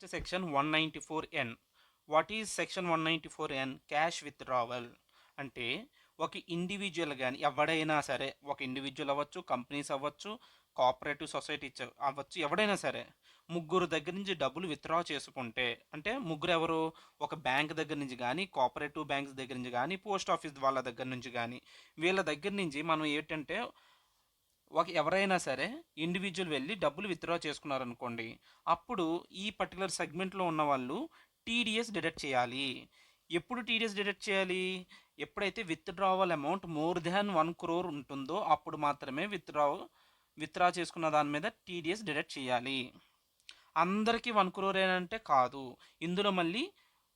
Section 194N. What is section 194N? Cash withdrawal అంటే ఒక individual కానీ ఎవడైనా సరే, ఒక ఇండివిజువల్ అవ్వచ్చు, కంపెనీస్ అవ్వచ్చు, కోఆపరేటివ్ సొసైటీ అవ్వచ్చు, ఎవడైనా సరే ముగ్గురు దగ్గర నుంచి డబ్బులు విత్డ్రా చేసుకుంటే, అంటే ముగ్గురు ఎవరు? ఒక బ్యాంక్ దగ్గర నుంచి కానీ, కోఆపరేటివ్ బ్యాంక్స్ దగ్గర నుంచి కానీ, పోస్ట్ ఆఫీస్ వాళ్ళ దగ్గర నుంచి కానీ, వీళ్ళ దగ్గర నుంచి మనం ఏంటంటే ఎవరైనా సరే ఇండివిజువల్ వెళ్ళి డబ్బులు విత్డ్రా చేసుకున్నారనుకోండి, అప్పుడు ఈ పర్టికులర్ సెగ్మెంట్లో ఉన్న వాళ్ళు టీడీఎస్ డిడక్ట్ చేయాలి. ఎప్పుడు టీడీఎస్ డిడక్ట్ చేయాలి? ఎప్పుడైతే withdrawal amount more than 1 crore ఉంటుందో అప్పుడు మాత్రమే విత్డ్రా చేసుకున్న దాని మీద టీడీఎస్ డిడక్ట్ చేయాలి. అందరికీ 1 crore అంటే కాదు. ఇందులో మళ్ళీ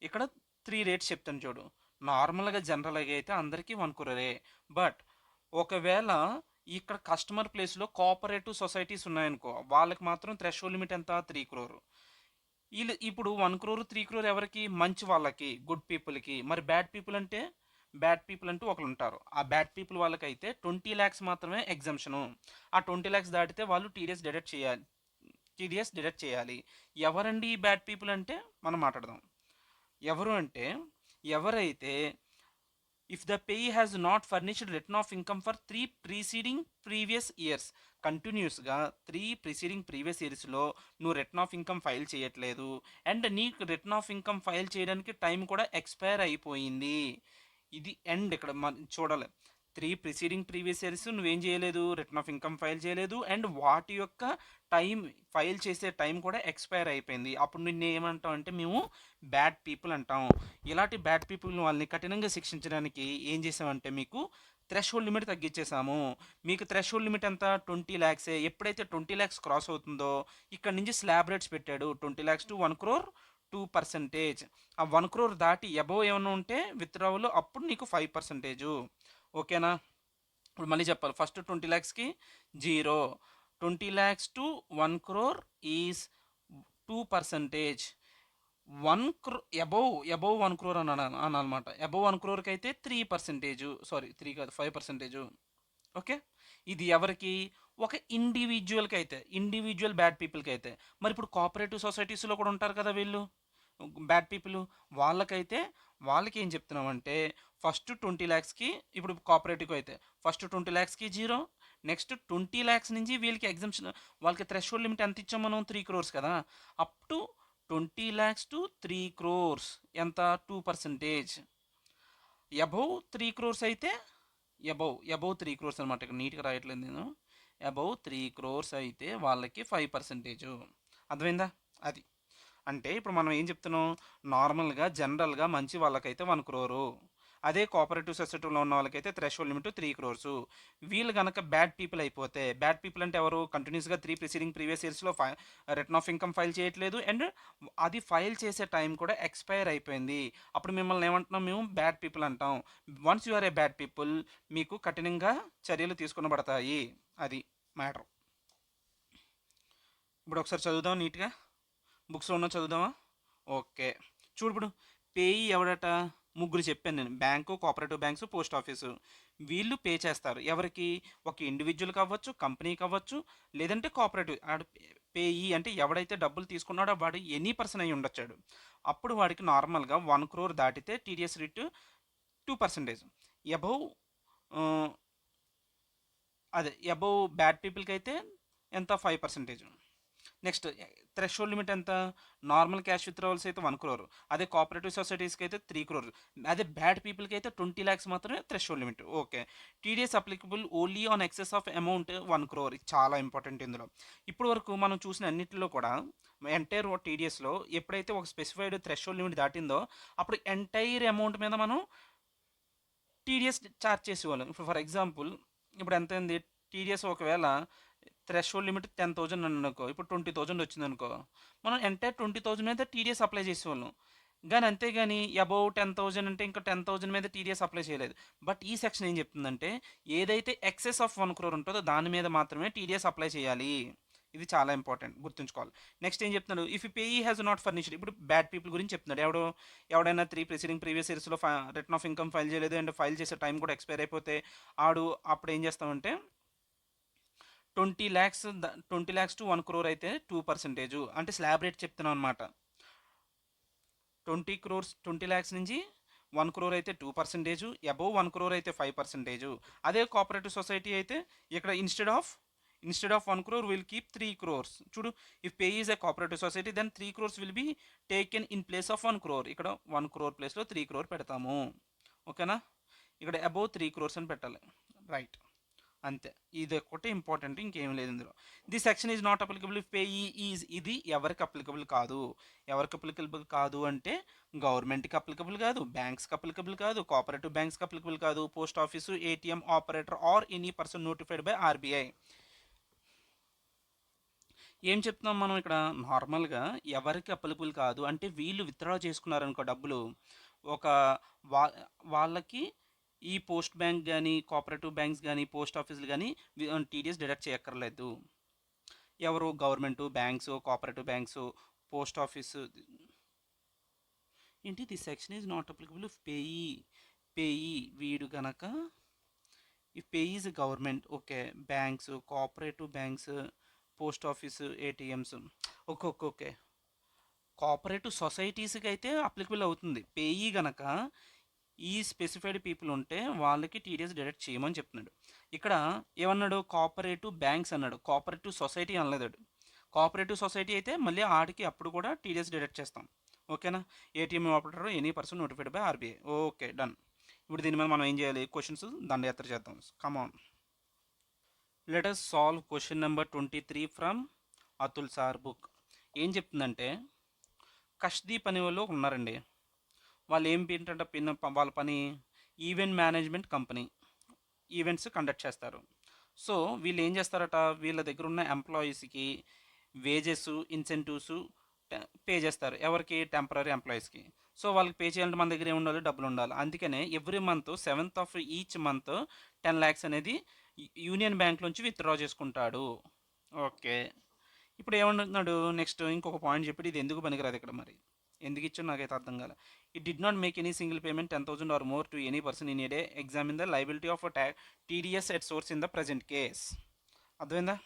ఇక్కడ 3 rates చెప్తాను చూడు. నార్మల్గా జనరల్గా అయితే అందరికీ 1 crore. బట్ ఒకవేళ ఇక్కడ కస్టమర్ ప్లేస్లో కోఆపరేటివ్ సొసైటీస్ ఉన్నాయనుకో, వాళ్ళకి మాత్రం థ్రెషోల్డ్ లిమిట్ ఎంత? 3 crore. వీళ్ళు ఇప్పుడు 1 crore 3 crore ఎవరికి? మంచి వాళ్ళకి, గుడ్ పీపుల్కి. మరి బ్యాడ్ పీపుల్ అంటూ ఒకరు ఉంటారు. ఆ బ్యాడ్ పీపుల్ వాళ్ళకైతే 20 lakhs మాత్రమే ఎగ్జంప్షను. ఆ 20 lakhs దాటితే వాళ్ళు టీడీఎస్ డిడక్ట్ చేయాలి. ఎవరండి ఈ బ్యాడ్ పీపుల్ అంటే మనం మాట్లాడదాం. ఎవరు అంటే, ఎవరైతే if the payee has not furnished return of income for 3 preceding previous years. కంటిన్యూస్గా 3 preceding previous ఇయర్స్లో నువ్వు రిటర్న్ ఆఫ్ ఇన్కమ్ ఫైల్ చేయట్లేదు, అండ్ నీకు రిటర్న్ ఆఫ్ ఇన్కమ్ ఫైల్ చేయడానికి టైం కూడా ఎక్స్పైర్ అయిపోయింది. ఇది ఎండ్ ఇక్కడ చూడాలి. 3 preceding previous ఇయర్స్ నువ్వేం చేయలేదు? రిటర్న్ ఆఫ్ ఇన్కమ్ ఫైల్ చేయలేదు, అండ్ వాటి యొక్క టైం, ఫైల్ చేసే టైం కూడా ఎక్స్పైర్ అయిపోయింది. అప్పుడు నిన్ను ఏమంటాం అంటే మేము బ్యాడ్ పీపుల్ అంటాం. ఇలాంటి బ్యాడ్ పీపుల్ వాళ్ళని కఠినంగా శిక్షించడానికి ఏం చేసామంటే మీకు థ్రెషోల్డ్ లిమిట్ తగ్గించేసాము. మీకు థ్రెషోల్డ్ లిమిట్ ఎంత? 20 lakhs. ఎప్పుడైతే 20 lakhs క్రాస్ అవుతుందో ఇక్కడ నుంచి స్లాబ్ రేట్స్ పెట్టాడు. 20 lakhs to 1 crore 2%. ఆ 1 crore దాటి అబోవ్ ఏమైనా ఉంటే విత్డ్రావల్ అప్పుడు నీకు 5%. ఓకేనా? ఇప్పుడు మళ్ళీ చెప్పాలి. First 20 lakhsకి 0, 20 lakhs to 1 crore is 2%. 1 crore above 1 crore అని అనమాట. అబోవ్ 1 crore అయితే 3%, సారీ 3 కాదు 5%. ఓకే, ఇది ఎవరికి? ఒక ఇండివిజువల్కి అయితే, ఇండివిజువల్ బ్యాడ్ పీపుల్కి అయితే. మరి ఇప్పుడు కోఆపరేటివ్ సొసైటీస్లో కూడా ఉంటారు కదా వీళ్ళు బ్యాడ్ పీపుల్, వాళ్ళకి ఏం చెప్తున్నామంటే ఫస్ట్ 20 lakhsకి, ఇప్పుడు కోఆపరేటివ్ అయితే ఫస్ట్ 20 lakhsకి 0, నెక్స్ట్ 20 lakhs నుంచి వీళ్ళకి ఎగ్జామ్షన్, వాళ్ళకి థ్రెషోల్డ్ లిమిట్ ఎంత ఇచ్చాం మనం? 3 crores కదా. Up to 20 lakhs to 3 crores ఎంత? 2%. అబౌవ్ 3 crores అయితే అబౌవ్ 3 crores అనమాట. ఇక్కడ నీట్గా రాయట్లేదు నేను. అబౌవ్ 3 crores అయితే వాళ్ళకి 5%. అర్థమైందా? అది అంటే ఇప్పుడు మనం ఏం చెప్తున్నాం? నార్మల్గా జనరల్గా మంచి వాళ్ళకైతే 1 crore, అదే కోఆపరేటివ్ సొసైటీలో ఉన్న వాళ్ళకైతే థ్రెషోల్డ్ లిమిట్ 3 crores. వీళ్ళు కనుక బ్యాడ్ పీపుల్ అయిపోతే, బ్యాడ్ పీపుల్ అంటే ఎవరు? కంటిన్యూస్గా 3 preceding previous ఇయర్స్లో రిటర్న్ ఆఫ్ ఇన్కమ్ ఫైల్ చేయట్లేదు, అండ్ అది ఫైల్ చేసే టైం కూడా ఎక్స్పైర్ అయిపోయింది. అప్పుడు మిమ్మల్ని ఏమంటున్నాం? మేము బ్యాడ్ పీపుల్ అంటాం. Once you are a bad people, మీకు కఠినంగా చర్యలు తీసుకునబడతాయి. అది మ్యాటర్. ఇప్పుడు ఒకసారి చదువుదాం నీట్గా, బుక్స్లో ఉన్న చదువుదామా? ఓకే, చూడు. ఇప్పుడు పేయి ఎవడట? ముగ్గురు చెప్పాను నేను. Bank, cooperative banks, post office. వీళ్ళు పే చేస్తారు ఎవరికి? ఒక ఇండివిజువల్కి అవ్వచ్చు, కంపెనీకి అవ్వచ్చు, లేదంటే కోఆపరేటివ్. పేయి అంటే ఎవడైతే డబ్బులు తీసుకున్నాడో వాడు ఎనీ పర్సన్ అయి ఉండొచ్చాడు. అప్పుడు వాడికి నార్మల్గా 1 crore దాటితే TDS rate 2%. Above above bad పీపుల్కి అయితే ఎంత? 5%. నెక్స్ట్ థ్రెషోల్డ్ లిమిట్ ఎంత? నార్మల్ క్యాష్ విత్డ్రావల్స్ అయితే 1 crore, అదే కోఆపరేటివ్ సొసైటీస్కి అయితే 3 crore, అదే బ్యాడ్ పీపుల్కి అయితే 20 lakhs మాత్రమే threshold limit. Okay, TDS applicable only on excess of amount 1 crore. ఇది చాలా ఇంపార్టెంట్ ఇందులో. ఇప్పటి వరకు మనం చూసిన అన్నింటిలో కూడా ఎంటైర్ టీడీఎస్లో ఎప్పుడైతే ఒక స్పెసిఫైడ్ థ్రెషోల్డ్ లిమిట్ దాటిందో అప్పుడు ఎంటైర్ అమౌంట్ మీద మనం టీడీఎస్ ఛార్జ్ చేసేవాళ్ళం. ఇప్పుడు ఫర్ ఎగ్జాంపుల్ ఇప్పుడు ఎంత అయింది టీడీఎస్? ఒకవేళ థ్రెషోల్డ్ లిమిట్ 10,000 అని అనుకో, ఇప్పుడు 20,000 వచ్చింది అనుకో, మనం ఎంటైర్ 20,000 మీద టీడీఎస్ అప్లై చేసేవాళ్ళం. కానీ అంతేగాని అబౌవ్ 10,000 అంటే ఇంకా 10,000 మీద టీడీఎస్ అప్లై చేయలేదు. బట్ ఈ సెక్షన్ ఏం చెప్తుందంటే ఏదైతే ఎక్సెస్ ఆఫ్ 1 crore ఉంటుందో దాని మీద మాత్రమే టీడీఎస్ అప్లై చేయాలి. ఇది చాలా ఇంపార్టెంట్, గుర్తుంచుకోవాలి. నెక్స్ట్ ఏం చెప్తున్నాడు? If payee has not furnished, ఇప్పుడు బ్యాడ్ పీపుల్ గురించి చెప్తున్నాడు. ఎవడైనా 3 preceding previous ఇయర్స్లో రిటర్న్ ఆఫ్ ఇన్కమ్ ఫైల్ చేయలేదు, అండ్ ఫైల్ చేసే టైం కూడా ఎక్స్పైర్ అయిపోతే అప్పుడు ఏం చేస్తామంటే 20 lakhs to 1 crore అయితే 2%, అంటే స్లాబ్ రేట్ చెప్తున్నాం అనమాట. 20 క్రోర్స్ 20 ల్యాక్స్ నుంచి 1 క్రోర్ అయితే 2%, అబోవ్ 1 క్రోర్ అయితే 5%. అదే కోఆపరేటివ్ సొసైటీ అయితే ఇక్కడ instead of 1 crore will keep 3 crores. చూడు, if pay is a cooperative society then 3 crores will be taken in place of 1 crore. ఇక్కడ 1 crore ప్లేస్లో 3 crore పెడతాము. ఓకేనా, ఇక్కడ అబోవ్ 3 crores అని పెట్టాలి. రైట్, అంతే. ఇది ఒకటి ఇంపార్టెంట్, ఇంకేం లేదు ఇందులో. The section is not applicable if payee is, ఇది ఎవరికి అప్లికబుల్ కాదు. ఎవరికి అప్లికబుల్ కాదు అంటే గవర్నమెంట్కి అప్లికబుల్ కాదు, బ్యాంక్స్కి అప్లికబుల్ కాదు, కోఆపరేటివ్ బ్యాంక్స్కి అప్లికబుల్ కాదు, post office, ATM operator or any person notified by RBI. ఏం చెప్తున్నాం మనం ఇక్కడ? నార్మల్గా ఎవరికి అప్లికబుల్ కాదు అంటే వీళ్ళు విత్డ్రా చేసుకున్నారనుకో డబ్బులు, ఒక వా వాళ్ళకి ఈ పోస్ట్ బ్యాంక్ కానీ, కోఆపరేటివ్ బ్యాంక్స్ కానీ, పోస్ట్ ఆఫీసులు కానీ టీడీఎస్ డిడక్ట్ చేయక్కర్లేదు. ఎవరు? Government banks, cooperative banks, post office. ఏంటి the section is not applicable if payee వీడు గనక, if payee is government, okay, banks, cooperative banks, post office, ATMs, okay okay okay, cooperative సొసైటీస్కి అయితే applicable అవుతుంది. పేయి గనక ఈ స్పెసిఫైడ్ పీపుల్ ఉంటే వాళ్ళకి టీడీఎస్ డిడక్ట్ చేయమని చెప్తున్నాడు. ఇక్కడ ఏమన్నాడు? కోఆపరేటివ్ బ్యాంక్స్ అన్నాడు, కోఆపరేటివ్ సొసైటీ అనలేదాడు. కోఆపరేటివ్ సొసైటీ అయితే మళ్ళీ ఆడికి అప్పుడు కూడా టీడీఎస్ డిడక్ట్ చేస్తాం. ఓకేనా, ATM operator any person notified by RBI. Okay, done. ఇప్పుడు దీని మీద మనం ఏం చేయాలి? క్వశ్చన్స్ దండయాత్ర చేద్దాం. Come on, let us solve question number 23 from Atul sir book. ఏం చెప్తుందంటే, కష్దీప్ అనే వాళ్ళు ఉన్నారండి. వాళ్ళు ఏంటంటే వాళ్ళ పని event management company, events conduct చేస్తారు. సో వీళ్ళు ఏం చేస్తారట, వీళ్ళ దగ్గర ఉన్న ఎంప్లాయీస్కి వేజెస్, ఇన్సెంటివ్స్ పే చేస్తారు. ఎవరికి? టెంపరీ ఎంప్లాయీస్కి. సో వాళ్ళకి పే చేయాలంటే మన దగ్గర ఏమి ఉండాలి? డబ్బులు ఉండాలి. అందుకనే every month 7th of each month 10 lakhs అనేది యూనియన్ బ్యాంక్ నుంచి విత్డ్రా చేసుకుంటాడు. ఓకే, ఇప్పుడు ఏమంటున్నాడు నెక్స్ట్? ఇంకొక పాయింట్ చెప్పి ఇది ఎందుకు పనికిరాదు ఇక్కడ, మరి ఎందుకు ఇచ్చో నాకైతే అర్థం కాలే. It did not make any single payment 10,000 or more to any person in a day, examine the liability of TDS at source in the present case. అర్థమైందా?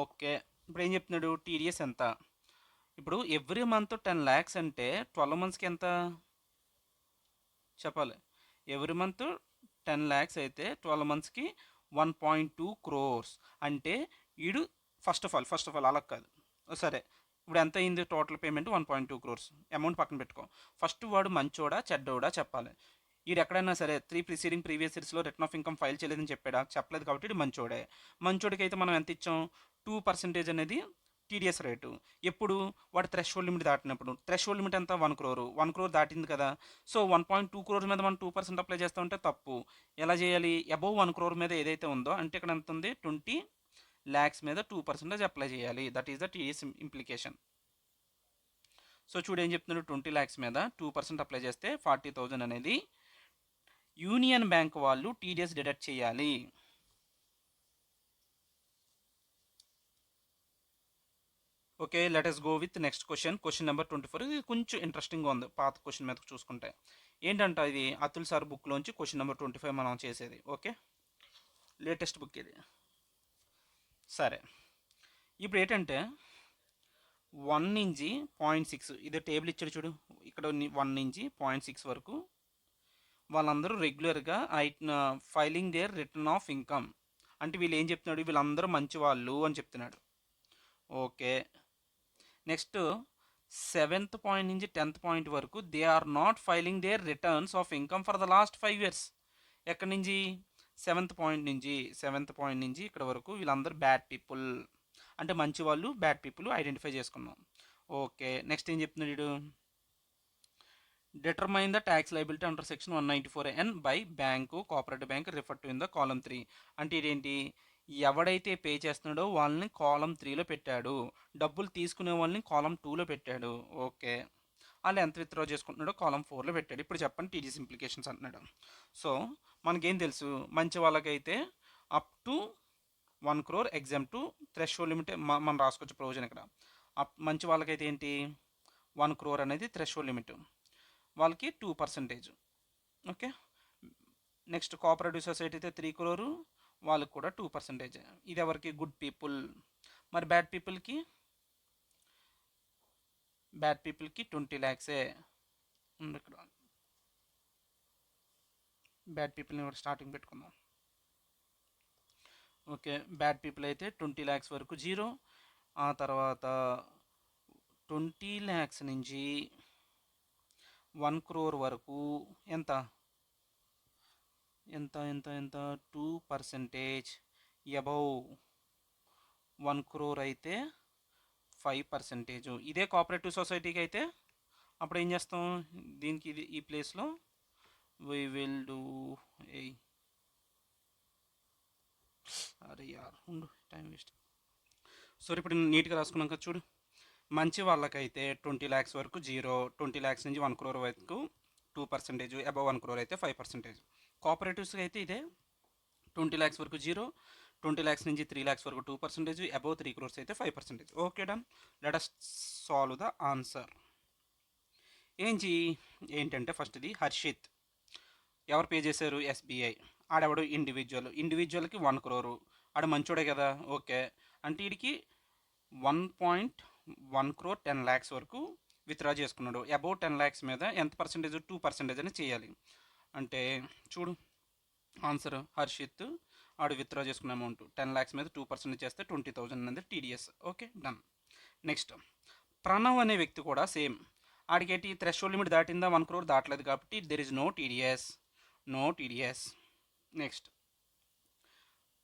ఓకే, ఇప్పుడు ఏం చెప్తున్నాడు? టీడీఎస్ ఎంత? ఇప్పుడు ఎవ్రీ మంత్ 10 lakhs అంటే 12 monthsకి ఎంత చెప్పాలి? Every month 10 lakhs అయితే 12 monthsకి 1.2 crores. అంటే వీడు ఫస్ట్ ఆఫ్ ఆల్ అలా కాదు, సరే ఇప్పుడు ఎంత అయింది టోటల్ పేమెంట్? 1.2 crores. అమౌంట్ పక్కన పెట్టుకో. ఫస్ట్ వాడు మంచోడా చెడ్డోడా చెప్పాలి. వీడు ఎక్కడైనా సరే ప్రీవియస్ ఇయర్స్లో రిటర్న్ ఆఫ్ ఇన్కమ్ ఫైల్ చేయలేదని చెప్పాడా? చెప్పలేదు, కాబట్టి ఇది మంచోడే. మంచోడికి అయితే మనం ఎంత ఇచ్చాం? 2% అనేది టీడీఎస్ రేటు. ఎప్పుడు? వాడు థ్రెషోల్డ్ లిమిట్ దాటినప్పుడు. థ్రెషోల్డ్ లిమిట్ ఎంత? 1 crore. 1 crore దాటింది కదా, సో 1.2 crores మీద మనం 2% అప్లై చేస్తూ ఉంటే తప్పు. ఎలా చేయాలి? అబోవ్ 1 crore మీద ఏదైతే ఉందో, అంటే ఇక్కడ ఎంత ఉంది? 20 lakhs మీద 2% అప్లై చేయాలి. That is the TDS implication. So చూడు ఏం చెప్తున్నాడు? 20 lakhs మీద 2% అప్లై చేస్తే 40,000 అనేది యూనియన్ బ్యాంక్ వాళ్ళు టీడీఎస్ డిడక్ట్ చేయాలి. Okay, let us go with next question number 24. ఇది కొంచెం ఇంట్రెస్టింగ్గా ఉంది పాత క్వశ్చన్ మీద చూసుకుంటే. ఏంటంటే ఇది అతుల్ సార్ బుక్లోంచి క్వశ్చన్ నెంబర్ 25 మనం చేసేది. ఓకే, లేటెస్ట్ బుక్ ఇది. సరే, ఇప్పుడు ఏంటంటే 1 నుంచి 0.6 ఇది టేబుల్ ఇచ్చాడు చూడు, ఇక్కడ 1 నుంచి 0.6 వరకు వాళ్ళందరూ రెగ్యులర్గా filing their return of income. అంటే వీళ్ళు ఏం చెప్తున్నాడు? వీళ్ళందరూ మంచి వాళ్ళు అని చెప్తున్నాడు. ఓకే, నెక్స్ట్ 7th point నుంచి 10th point వరకు they are not filing their returns of income for the last 5 years. ఎక్కడి నుంచి? 7th point నుంచి ఇక్కడ వరకు వీళ్ళందరూ బ్యాడ్ పీపుల్, అంటే మంచి వాళ్ళు బ్యాడ్ పీపుల్ ఐడెంటిఫై చేసుకున్నాం. ఓకే, నెక్స్ట్ ఏం చెప్తున్నాడు వీడు? Determine the tax liability under section 194N by bank, cooperative bank refer to in the column 3. అంటే ఇదేంటి? ఎవడైతే పే చేస్తున్నాడో వాళ్ళని కాలమ్ 3లో పెట్టాడు, డబ్బులు తీసుకునే వాళ్ళని కాలమ్ 2లో పెట్టాడు. ఓకే, వాళ్ళు ఎంత విత్డ్రా చేసుకుంటున్నాడో కాలమ్ 4లో పెట్టాడు. ఇప్పుడు చెప్పండి టీడీఎస్ ఇంప్లికేషన్స్ అంటున్నాడు. సో మనకేం తెలుసు? మంచి వాళ్ళకైతే up to 1 crore exam to threshold limit మనం రాసుకోవచ్చు ప్రొవిజన్ ఇక్కడ. మంచి వాళ్ళకైతే ఏంటి? 1 crore అనేది థ్రెషోల్డ్ లిమిట్, వాళ్ళకి 2%. ఓకే, నెక్స్ట్ కోఆపరేటివ్ సొసైటీ అయితే 3 crore, వాళ్ళకి కూడా 2%. ఇది ఎవరికి? Good people. మరి బ్యాడ్ పీపుల్కి 20 lakhs. ఉంది ఇక్కడ. బ్యాడ్ పీపుల్ని కూడా స్టార్టింగ్ పెట్టుకుందాం. ఓకే, బ్యాడ్ పీపుల్ అయితే 20 ల్యాక్స్ వరకు జీరో. ఆ తర్వాత 20 ల్యాక్స్ నుంచి 1 crore వరకు ఎంత ఎంత ఎంత ఎంత 2%. అబౌవ్ 1 crore అయితే 5%. ఇదే కోఆపరేటివ్ సొసైటీకి అయితే అప్పుడు ఏం చేస్తాం, దీనికి ఇది ఈ ప్లేస్లో వి విల్ డూ ఏ అరే యార్ ఉండు, టైం వేస్ట్. సో ఇప్పుడు నీట్గా రాసుకున్నాక చూడు, మంచి వాళ్ళకైతే 20 ల్యాక్స్ వరకు జీరో, 20 ల్యాక్స్ నుంచి 1 crore వరకు 2%, అబవ్ 1 crore అయితే 5%. కోఆపరేటివ్స్కి అయితే ఇదే 20 ల్యాక్స్ వరకు జీరో, 20 ల్యాక్స్ నుంచి 3 ల్యాక్స్ వరకు 2%, అబవ్ 3 crores అయితే 5%. Okay done. Let us solve the answer. ఏంటంటే ఫస్ట్ది హర్షిత్. ఎవరు పే చేశారు? ఎస్బీఐ. ఆడెవడు? ఇండివిజువల్కి 1 crore. ఆడ మంచోడే కదా, ఓకే. అంటే వీడికి 1.1 crore 10 lakhs వరకు విత్డ్రా చేసుకున్నాడు. అబౌవ్ 10 lakhs మీద ఎంత పర్సెంటేజ్? 2% అని చేయాలి. అంటే చూడు ఆన్సర్, హర్షిత్ ఆడు విత్డ్రా చేసుకున్న అమౌంట్ 10 lakhs మీద 2% చేస్తే 20,000 అనేది TDS. Okay done. Next Pranav అనే వ్యక్తి కూడా సేమ్. ఆడికేటి థ్రెషోల్డ్ లిమిట్ దాటిందా? 1 crore దాటలేదు కాబట్టి there is no TDS. Next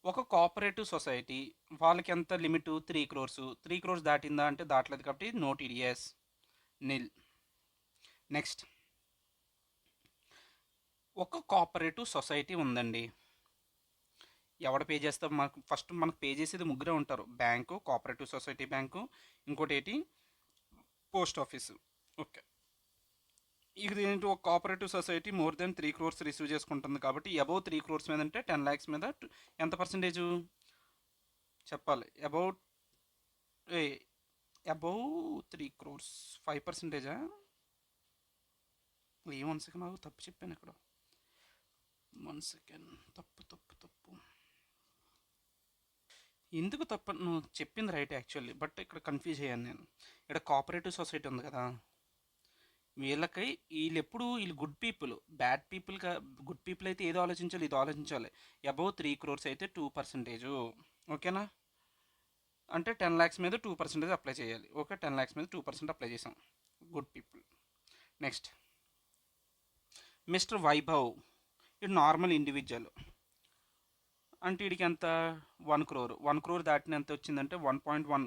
ఒక కోఆపరేటివ్ సొసైటీ, వాళ్ళకి ఎంత లిమిట్? 3 crores. 3 crores దాటిందా అంటే దాటలేదు కాబట్టి నో టీడీఎస్, నిల్. నెక్స్ట్ ఒక కోఆపరేటివ్ సొసైటీ ఉందండి. ఎవడ పే చేస్తాం? మనకు పే చేసేది ముగ్గురే ఉంటారు, బ్యాంకు, కోఆపరేటివ్ సొసైటీ బ్యాంకు, ఇంకోటి ఏంటి పోస్ట్ ఆఫీసు. ఓకే, ఇది ఏంటి, ఒక cooperative society more than 3 crores receive చేసుకుంటుంది కాబట్టి అబౌవ్ 3 crores మీద అంటే 10 lakhs మీద ఎంత పర్సెంటేజు చెప్పాలి? Above 3 crores 5%. ఏ 1 సెకండ్ నాకు తప్పు చెప్పాను ఇక్కడ, 1 సెకండ్. తప్పు ఎందుకు తప్పు? నువ్వు చెప్పింది రైట్ యాక్చువల్లీ, బట్ ఇక్కడ కన్ఫ్యూజ్ అయ్యాను నేను. ఇక్కడ కోఆపరేటివ్ సొసైటీ ఉంది కదా, వీళ్ళు గుడ్ పీపుల్. గుడ్ పీపుల్ అయితే ఏదో ఆలోచించాలి, ఇది ఆలోచించాలి. అబౌవ్ 3 crores అయితే 2%. ఓకేనా? అంటే 10 lakhs మీద 2% అప్లై చేయాలి. ఓకే, 10 lakhs మీద 2% అప్లై చేసాం, good people. Next mister Vaibhav, ఇది నార్మల్ ఇండివిజువల్. అంటే వీడికి ఎంత? 1 crore. 1 crore దాటిన ఎంత వచ్చిందంటే 1.1.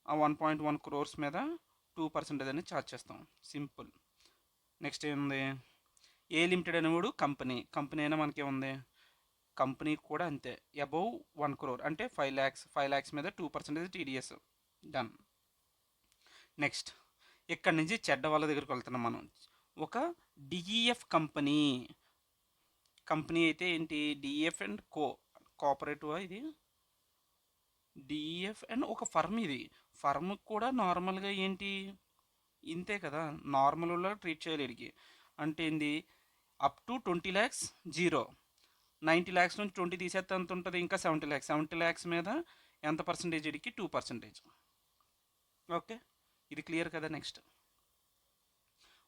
ఆ 1.1 crores మీద 2% అనేది ఛార్జ్ చేస్తాం, సింపుల్. నెక్స్ట్ ఏముంది? ఏ లిమిటెడ్ అనేవాడు కంపెనీ అయినా మనకేముంది, కంపెనీ కూడా అంతే. అబౌవ్ 1 crore అంటే 5 lakhs మీద 2% టీడీఎస్, డన్. నెక్స్ట్ ఇక్కడ నుంచి చెడ్డ వాళ్ళ దగ్గరికి వెళ్తున్నాం మనం. ఒక డిఈఎఫ్ కంపెనీ అయితే ఏంటి? DEF and cooperative. ఇది డిఈఎఫ్ అండ్ ఒక ఫర్మ్. ఇది ఫర్మ్ కూడా నార్మల్గా ఏంటి ఇంతే కదా, నార్మల్లో ట్రీట్ చేయాలి వీడికి. అంటే ఏంది? Up to 20 lakhs zero, 90 lakhs నుంచి 20 తీసేస్తే ఎంత ఉంటుంది? ఇంకా 70 lakhs మీద ఎంత పర్సంటేజ్ వీడికి? 2%. ఓకే, ఇది క్లియర్ కదా. నెక్స్ట్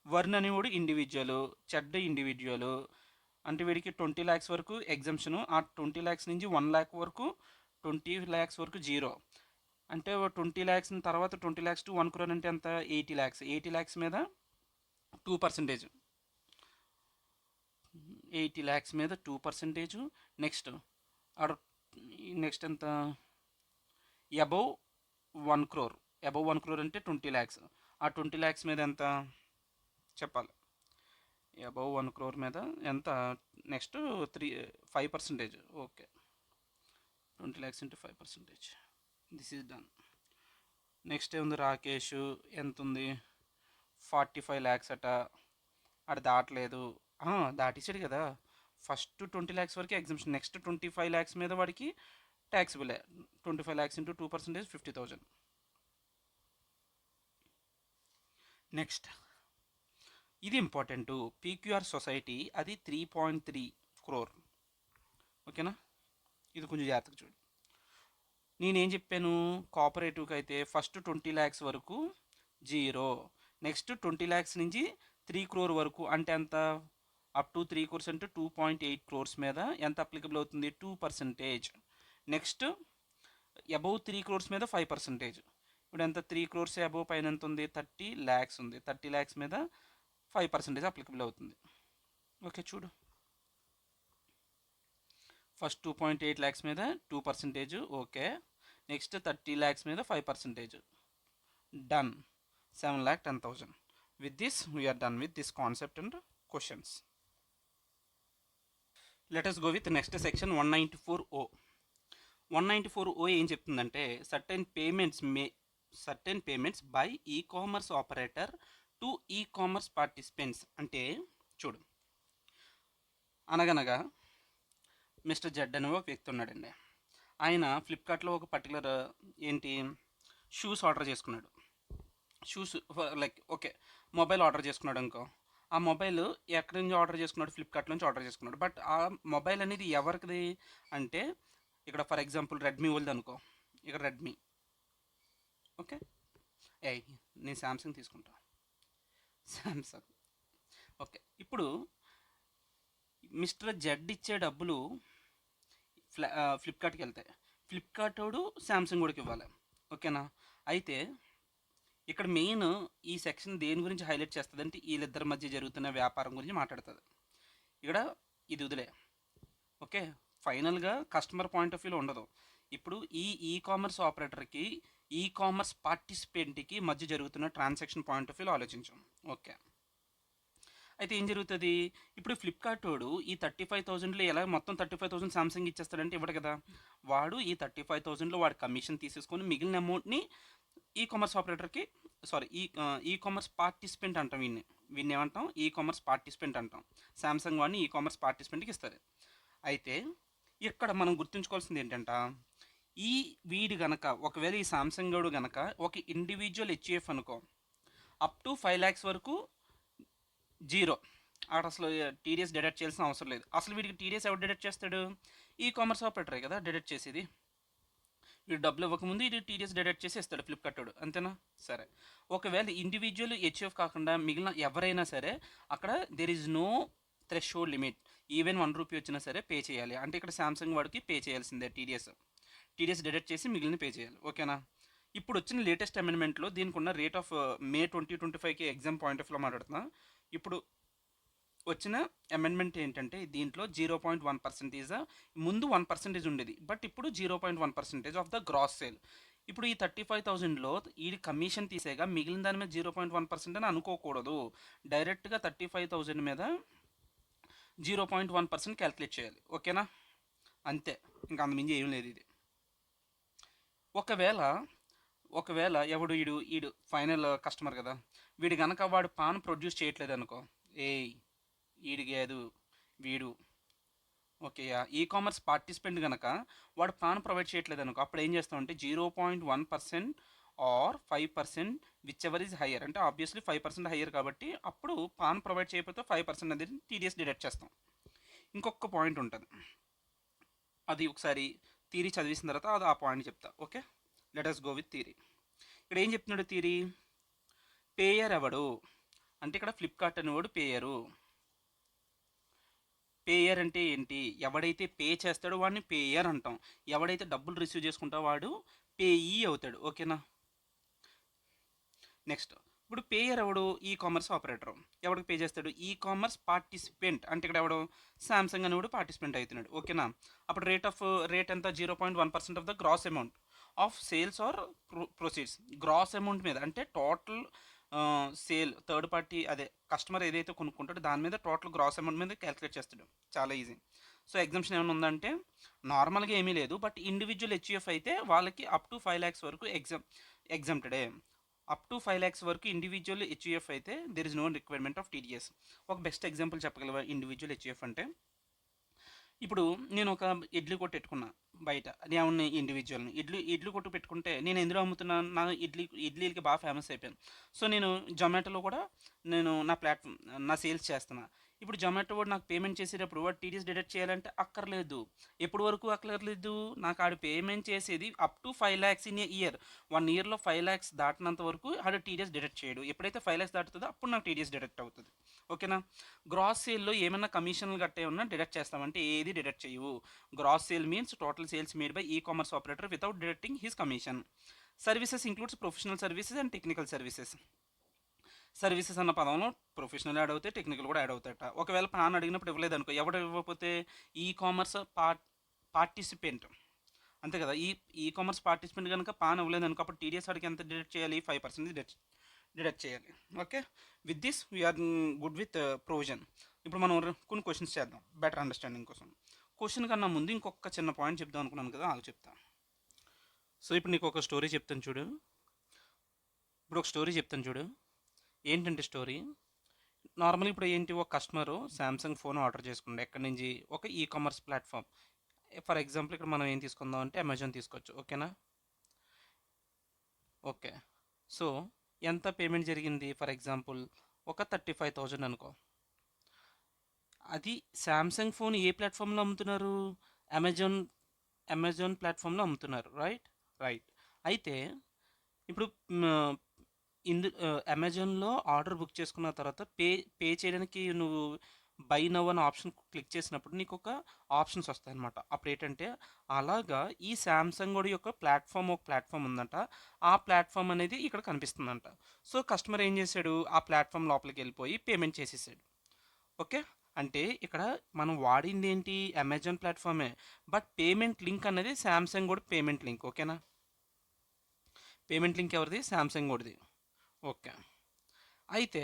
వర్న్ అనేవాడు ఇండివిజువల్, చెడ్డ ఇండివిజువల్. అంటే వీడికి 20 lakhs వరకు ఎగ్జంప్షను. ఆ 20 lakhs నుంచి 1 lakh వరకు 20 lakhs వరకు జీరో. అంటే 20 lakhs తర్వాత 20 lakhs టు 1 crore అంటే ఎంత? 80 lakhs మీద 2%. 80 lakhs మీద 2%. నెక్స్ట్ ఎంత? Above 1 crore. అబౌవ్ 1 crore అంటే 20 lakhs. ఆ 20 lakhs మీద ఎంత చెప్పాలి? అబౌవ్ 1 crore మీద ఎంత? Next 5%. Okay, 20 lakhs into 5%. This is done. Next ఏముంది? రాకేష్ ఎంత ఉంది? 45 lakhs అట. అది దాటలేదు. దాటించాడు కదా, ఫస్ట్ 20 lakhs వరకు ఎగ్జామ్షన్. నెక్స్ట్ 25 lakhs మీద వాడికి ట్యాక్సిబుల్. 25 lakhs into 2% 50,000. నెక్స్ట్ ఇది ఇంపార్టెంట్, పీక్యూఆర్ సొసైటీ, అది 3.3 crore. ఓకేనా? ఇది కొంచెం జాగ్రత్తగా చూడు. నేనేం చెప్పాను? కోఆపరేటివ్కి అయితే ఫస్ట్ 20 lakhs వరకు జీరో, నెక్స్ట్ 20 lakhs నుంచి 3 crore వరకు అంటే ఎంత, అప్ టు 3 crores అంటే 2.8 crores మీద ఎంత అప్లికబుల్ అవుతుంది, 2%. నెక్స్ట్ అబౌవ్ 3 crores మీద 5%. ఇప్పుడు ఎంత, 3 crores అబౌవ్ పైన ఎంత ఉంది, 30 lakhs ఉంది. 30 lakhs మీద 5% అప్లికబుల్ అవుతుంది. ఓకే చూడు, ఫస్ట్ 2.8 lakhs మీద 2%, ఓకే. నెక్స్ట్ 30 lakhs మీద 5%, done. 7,10,000. With this we are done with this concept and questions. Let us go with next section 194O. 194O ఏం చెప్తుందంటే certain payments by e commerce operator to e commerce participants. అంటే చూడు, అనగనగా mister Z అనే ఒక వ్యక్తి ఉన్నాడండి. ఆయన ఫ్లిప్కార్ట్లో ఒక పర్టికులర్ ఏంటి షూస్ ఆర్డర్ చేసుకున్నాడు. Shoes like okay, mobile order చేసుకున్నాడు అనుకో. ఆ మొబైల్ ఎక్కడి నుంచి ఆర్డర్ చేసుకున్నాడు, ఫ్లిప్కార్ట్ నుంచి ఆర్డర్ చేసుకున్నాడు. బట్ ఆ మొబైల్ అనేది ఎవరిది అంటే, ఇక్కడ ఫర్ ఎగ్జాంపుల్ రెడ్మీ వాళ్ళది అనుకో. ఇక్కడ రెడ్మీ, ఓకే. నేను శాంసంగ్ తీసుకుంటా, శాంసంగ్. ఓకే, ఇప్పుడు మిస్టర్ జెడ్ ఇచ్చే డబ్బులు ఫ్లిప్కార్ట్కి వెళ్తాయి. ఫ్లిప్కార్ట్ వాడు శాంసంగ్ వాడికి ఇవ్వాలి, ఓకేనా. అయితే ఇక్కడ మెయిన్ ఈ సెక్షన్ దేని గురించి హైలైట్ చేస్తుంది అంటే వీళ్ళిద్దరి మధ్య జరుగుతున్న వ్యాపారం గురించి మాట్లాడుతుంది. ఇక్కడ ఇది వదిలే, ఓకే. ఫైనల్గా కస్టమర్ పాయింట్ ఆఫ్ వ్యూలో ఉండదు. ఇప్పుడు ఈ కామర్స్ ఆపరేటర్కి ఈ కామర్స్ పార్టిసిపెంట్కి మధ్య జరుగుతున్న ట్రాన్సాక్షన్ పాయింట్ ఆఫ్ వ్యూలో ఆలోచించాం, ఓకే. అయితే ఏం జరుగుతుంది, ఇప్పుడు ఫ్లిప్కార్ట్ వాడు ఈ 35,000లో ఎలా మొత్తం 35,000 సామ్సంగ్ ఇచ్చేస్తాడంటే ఇవ్వడు కదా. వాడు ఈ 35,000లో వాడు కమిషన్ తీసేసుకొని మిగిలిన అమౌంట్ని ఈ కామర్స్ ఆపరేటర్కి, సారీ ఈ కామర్స్ పార్టిసిపెంట్ అంటాం, వీడిని ఏమంటాం, ఈ కామర్స్ పార్టిసిపెంట్ అంటాం. శాంసంగ్ వాడిని ఈ కామర్స్ పార్టిసిపెంట్కి ఇస్తారు. అయితే ఇక్కడ మనం గుర్తుంచుకోవాల్సింది ఏంటంట, వీడు గనక ఒకవేళ ఈ శాంసంగ్ వాడు గనక ఒక ఇండివిజువల్ హెచ్యుఎఫ్ అనుకో, అప్ టు 5 lakhs వరకు జీరో. అక్కడ అసలు టీడీఎస్ డిడక్ట్ చేయాల్సిన అవసరం లేదు. అసలు వీడికి టీడీఎస్ ఎవరు డిడక్ట్ చేస్తాడు, ఈ కామర్స్ ఆపరేటరే కదా డిడక్ట్ చేసేది. వీడు డబ్బులు ఇవ్వకముందు ఇది టీడీఎస్ డిడక్ట్ చేసి ఇస్తాడు ఫ్లిప్కార్ట్ వాడు, అంతేనా. సరే, ఒకవేళ ఇండివిజువల్ హెచ్ఎఫ్ కాకుండా మిగిలిన ఎవరైనా సరే అక్కడ there is no threshold limit. Even 1 rupee వచ్చినా సరే పే చేయాలి. అంటే ఇక్కడ శాంసంగ్ వాడికి పే చేయాల్సిందే టీడీఎస్ డిడక్ట్ చేసి మిగిలిన పే చేయాలి, ఓకేనా. ఇప్పుడు వచ్చిన లేటెస్ట్ అమెండ్మెంట్లో దీనికి ఉన్న రేట్ ఆఫ్ మే 2025కి ఎగ్జామ్ పాయింట్ ఆఫ్ వ్యూలో మాట్లాడుతున్నా. ఇప్పుడు వచ్చిన అమెండ్మెంట్ ఏంటంటే దీంట్లో 0.1% ముందు 1% ఉండేది, బట్ ఇప్పుడు 0.1% ఆఫ్ ద గ్రాస్ సేల్. ఇప్పుడు ఈ 35,000లో ఈ కమిషన్ తీసేగా మిగిలిన దాని మీద 0.1% అని అనుకోకూడదు. డైరెక్ట్గా 35,000 మీద 0.1% క్యాల్కులేట్ చేయాలి, ఓకేనా. అంతే, ఇంకా అంతమించి ఏం లేదు ఇది. ఒకవేళ ఎవడు ఈడు ఫైనల్ కస్టమర్ కదా, వీడు కనుక వాడు పాన్ ప్రొడ్యూస్ చేయట్లేదు అనుకో, ఈడు కాదు వీడు, ఓకే. ఈ కామర్స్ పార్టిసిపెంట్ కనుక వాడు పాన్ ప్రొవైడ్ చేయట్లేదు అనుకో, అప్పుడు ఏం చేస్తామంటే 0.1% or 5%, whichever is higher. అంటే ఆబ్వియస్లీ 5% హయ్యర్ కాబట్టి అప్పుడు పాన్ ప్రొవైడ్ చేయకపోతే 5% అనేది టీడీఎస్ డిడక్ట్ చేస్తాం. ఇంకొక పాయింట్ ఉంటుంది, అది ఒకసారి థీరీ చదివిసిన తర్వాత అది ఆ పాయింట్ చెప్తా, okay. Let us go with theory. ఇక్కడ ఏం చెప్తున్నాడు థీరీ, పేయర్ ఎవడు అంటే ఇక్కడ ఫ్లిప్కార్ట్ అనేవాడు పేయరు. పేయర్ అంటే ఏంటి, ఎవడైతే పే చేస్తాడో వాడిని పేయర్ అంటాం. ఎవడైతే డబ్బులు రిసీవ్ చేసుకుంటాడో వాడు పేయీ అవుతాడు, ఓకేనా. నెక్స్ట్, ఇప్పుడు పేయర్ ఎవడు, ఈ కామర్స్ ఆపరేటర్. ఎవడికి పే చేస్తాడు, ఈ కామర్స్ పార్టిసిపెంట్. అంటే ఇక్కడ ఎవడు, శాంసంగ్ అనేవాడు పార్టిసిపెంట్ అవుతున్నాడు, ఓకేనా. అప్పుడు రేట్ ఎంత, 0.1% of the gross amount of sales or proceeds. Gross amount మీద అంటే టోటల్ సేల్, థర్డ్ పార్టీ అదే కస్టమర్ ఏదైతే కొనుక్కుంటాడో దాని మీద టోటల్ గ్రాస్ అమౌంట్ మీద క్యాలిక్యులేట్ చేస్తాడు, చాలా ఈజీ. సో ఎగ్జామ్షన్ ఏమైనా ఉందంటే నార్మల్గా ఏమీ లేదు, బట్ ఇండివిజువల్ హెచ్యుఎఫ్ అయితే వాళ్ళకి అప్ టు 5 lakhs వరకు ఎగ్జామ్టెడే. అప్ టు 5 lakhs వరకు ఇండివిజువల్ హెచ్యుఎఫ్ అయితే there is no requirement of TDS. ఒక బెస్ట్ ఎగ్జాంపుల్ చెప్పగలవా ఇండివిజువల్ హెచ్యుఎఫ్ అంటే, ఇప్పుడు నేను ఒక ఇడ్లీ కొట్టు పెట్టుకున్నా బయట, నేను ఇండివిజువల్ని ఇడ్లీ కొట్టు పెట్టుకుంటే నేను ఎందులో అమ్ముతున్నాను, నా ఇడ్లీలకి బాగా ఫేమస్ అయిపోయాను. సో నేను జొమాటోలో కూడా నేను నా సేల్స్ చేస్తున్నా. ఇప్పుడు జొమాటో వాడు నాకు పేమెంట్ చేసేటప్పుడు వాడు టీడీఎస్ డిడక్ట్ చేయాలంటే అక్కర్లేదు. ఎప్పటి వరకు అక్కర్లేదు? నాకు ఆడు పేమెంట్ చేసేది up to 5,00,000 in a year. 1 ఇయర్‌లో 5,00,000 దాటినంత వరకు ఆడు టీడీఎస్ డిడక్ట్ చేయడు. ఎప్పుడైతే 5,00,000 దాటుతుందో అప్పుడు నాకు టీడీఎస్ డిడక్ట్ అవుతది. ఓకేనా? గ్రాస్ సేల్‌లో ఏమన్నా కమిషన్‌లు గట్టా ఏమన్నా డిడక్ట్ చేస్తామంటే ఏది డిడక్ట్ చేయవు. Gross sale means total sales made by ecommerce operator without deducting his commission. Services includes professional services and technical services. Services అన్న పదంలో ప్రొఫెషనల్ యాడ్ అవుతాయి, టెక్నికల్ కూడా యాడ్ అవుతాయట. ఒకవేళ పాన్ అడిగినప్పుడు ఇవ్వలేదనుకో, ఎవడు ఇవ్వకపోతే ఈ-కామర్స్ పార్టిసిపెంట్, అంతే కదా. ఈ-కామర్స్ పార్టిసిపెంట్ కనుక పాన్ ఇవ్వలేదనుకో, అప్పుడు టీడీఎస్ వాడికి ఎంత డిడక్ట్ చేయాలి? 5% డిడక్ట్ చేయాలి. Okay, with this we are good with provision. ఇప్పుడు మనం కొన్ని క్వశ్చన్స్ చేద్దాం బెటర్ అండర్స్టాండింగ్ కోసం. క్వశ్చన్ కన్నా ముందు ఇంకొక చిన్న పాయింట్ చెప్దాం అనుకున్నాను కదా, అది చెప్తా. సో ఇప్పుడు నీకు ఒక స్టోరీ చెప్తాను చూడు. ఏంటంటే స్టోరీ నార్మల్ ఇప్పుడు ఏంటి, ఒక కస్టమరు శాంసంగ్ ఫోన్ ఆర్డర్ చేసుకుంటే ఎక్కడి నుంచి, ఒక ఈ-కామర్స్ ప్లాట్ఫామ్. ఫర్ ఎగ్జాంపుల్ ఇక్కడ మనం ఏం తీసుకుందాం అంటే అమెజాన్ తీసుకోవచ్చు. ఓకేనా? ఓకే. సో ఎంత పేమెంట్ జరిగింది? ఫర్ ఎగ్జాంపుల్ ఒక 35,000 అనుకో. అది శాంసంగ్ ఫోన్ ఏ ప్లాట్ఫామ్లో అమ్ముతున్నారు? అమెజాన్ అమెజాన్ ప్లాట్ఫామ్లో అమ్ముతున్నారు. రైట్. రైట్. అయితే ఇప్పుడు అమెజాన్లో ఆర్డర్ బుక్ చేసుకున్న తర్వాత పే చేయడానికి నువ్వు బై నవ్ అనే ఆప్షన్ క్లిక్ చేసినప్పుడు నీకు ఒక ఆప్షన్స్ వస్తాయన్నమాట. అప్పుడు ఏంటంటే అలాగా ఈ శాంసంగ్ కూడా యొక్క ఒక ప్లాట్ఫామ్ ఉందంట. ఆ ప్లాట్ఫామ్ అనేది ఇక్కడ కనిపిస్తుందంట. సో కస్టమర్ ఏం చేశాడు, ఆ ప్లాట్ఫామ్ లోపలికి వెళ్ళిపోయి పేమెంట్ చేసేసాడు. ఓకే. అంటే ఇక్కడ మనం వాడింది ఏంటి, అమెజాన్ ప్లాట్ఫామే, బట్ పేమెంట్ లింక్ అనేది శాంసంగ్ కూడా పేమెంట్ లింక్. ఓకేనా? పేమెంట్ లింక్ ఎవరిది? శాంసంగ్ కూడాది. ఓకే. అయితే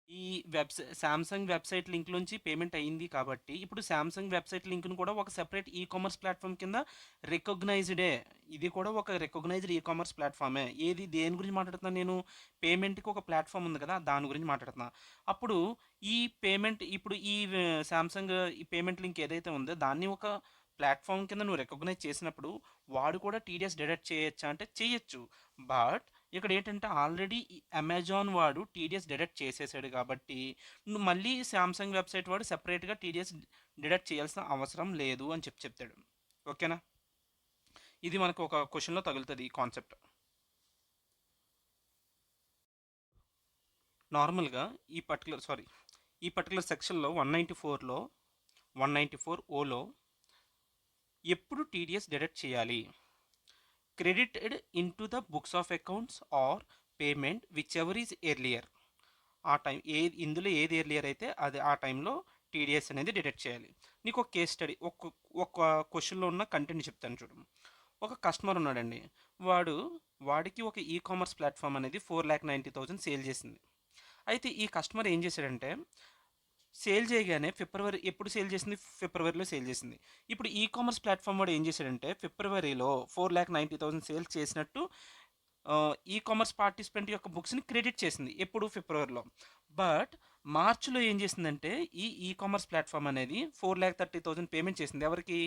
ఈ శాంసంగ్ వెబ్సైట్ లింక్ నుంచి పేమెంట్ అయ్యింది కాబట్టి ఇప్పుడు శాంసంగ్ వెబ్సైట్ లింక్ను కూడా ఒక సెపరేట్ ఈ-కామర్స్ ప్లాట్ఫామ్ కింద రికగ్నైజ్డే. ఇది కూడా ఒక రికగ్నైజ్డ్ ఈ-కామర్స్ ప్లాట్ఫామే. ఏది దేని గురించి మాట్లాడుతున్నాను నేను? పేమెంట్కి ఒక ప్లాట్ఫామ్ ఉంది కదా, దాని గురించి మాట్లాడుతున్నా. అప్పుడు ఈ పేమెంట్ ఇప్పుడు శాంసంగ్ ఈ పేమెంట్ లింక్ ఏదైతే ఉందో దాన్ని ఒక ప్లాట్ఫామ్ కింద నువ్వు రికగ్నైజ్ చేసినప్పుడు వాడు కూడా టీడీఎస్ డిడక్ట్ చేయొచ్చా అంటే చేయొచ్చు. బట్ ఇక్కడ ఏంటంటే ఆల్రెడీ అమెజాన్ వాడు టీడీఎస్ డిడక్ట్ చేసేసాడు కాబట్టి నువ్వు మళ్ళీ శాంసంగ్ వెబ్సైట్ వాడు సెపరేట్గా టీడీఎస్ డిడక్ట్ చేయాల్సిన అవసరం లేదు అని చెప్తాడు. ఓకేనా? ఇది మనకు ఒక క్వశ్చన్లో తగులుతుంది ఈ కాన్సెప్ట్. నార్మల్గా ఈ పర్టికులర్ సెక్షన్లో 194 ఓలో ఎప్పుడు టీడీఎస్ డిడక్ట్ చేయాలి? Credited in to the books of accounts are payment whichever is earlier. ఆ టైం ఇందులో ఏది ఎర్లియర్ అయితే అది ఆ టైంలో టీడీఎస్ అనేది డిడక్ట్ చేయాలి. నీకు ఒక కేస్ స్టడీ, ఒక క్వశ్చన్లో ఉన్న కంటెంట్ చెప్తాను చూడు. ఒక కస్టమర్ ఉన్నాడండి. వాడికి ఒక ఈ-కామర్స్ ప్లాట్ఫామ్ అనేది 4,90,000 సేల్ చేసింది. అయితే ఈ కస్టమర్ ఏం చేశాడంటే సేల్ చేయగానే ఎప్పుడు సేల్ చేసింది? ఫిబ్రవరిలో సేల్ చేసింది. ఇప్పుడు ఈ-కామర్స్ ప్లాట్ఫామ్ వాడు ఏం చేశాడంటే ఫిబ్రవరిలో 4,90,000 సేల్స్ చేసినట్టు ఈ-కామర్స్ పార్టిసిపెంట్ యొక్క బుక్స్ని క్రెడిట్ చేసింది. ఎప్పుడు? ఫిబ్రవరిలో. బట్ మార్చిలో ఏం చేసిందంటే ఈ-కామర్స్ ప్లాట్ఫామ్ అనేది 4,30,000 పేమెంట్ చేసింది. ఎవరికి?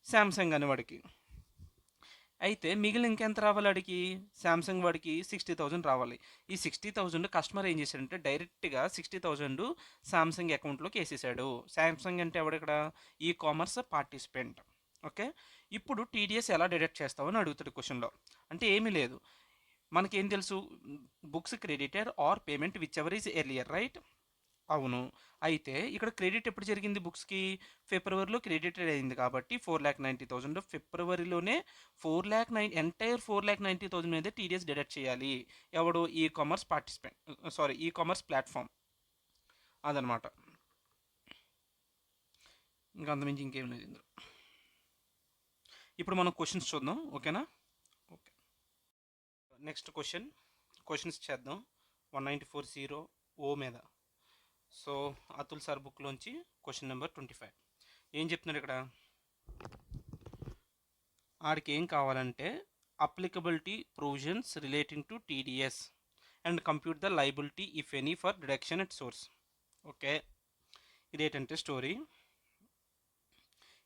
శాంసంగ్ అని వాడికి. అయితే మిగిలిన ఇంకెంత రావాలి వాడికి? శాంసంగ్ వాడికి 60,000 రావాలి. ఈ 60,000 కస్టమర్ ఏం చేశాడంటే డైరెక్ట్గా 60,000 శాంసంగ్ అకౌంట్లోకి వేసేసాడు. శాంసంగ్ అంటే ఎవడు ఇక్కడ? Ecommerce participant. ఓకే. ఇప్పుడు టీడీఎస్ ఎలా డిడక్ట్ చేస్తావు అని అడుగుతాడు క్వశ్చన్లో. అంటే ఏమీ లేదు, మనకేం తెలుసు, books creditor or payment whichever is earlier. Right? అవును. అయితే ఇక్కడ క్రెడిట్ ఎప్పుడు జరిగింది బుక్స్కి? ఫిబ్రవరిలో క్రెడిటెడ్ అయింది కాబట్టి 4,90,000 ఫిబ్రవరిలోనే 4,90,000 మీద టీడీఎస్ డిడక్ట్ చేయాలి. ఎవడు? Ecommerce participant, ecommerce platform. అదనమాట. ఇంకా అంతమించి ఇంకేం లేదు ఇందులో. ఇప్పుడు మనం క్వశ్చన్స్ చూద్దాం. ఓకేనా? ఓకే. నెక్స్ట్ క్వశ్చన్స్ చేద్దాం 194.0 మీద. సో అతుల్ సార్ బుక్లోంచి క్వశ్చన్ నెంబర్ 25 ఏం చెప్తున్నాడు ఇక్కడ? ఆడికి ఏం కావాలంటే applicability provisions relating to TDS and compute the liability if any for deduction at source. Okay. ఇదేంటంటే స్టోరీ,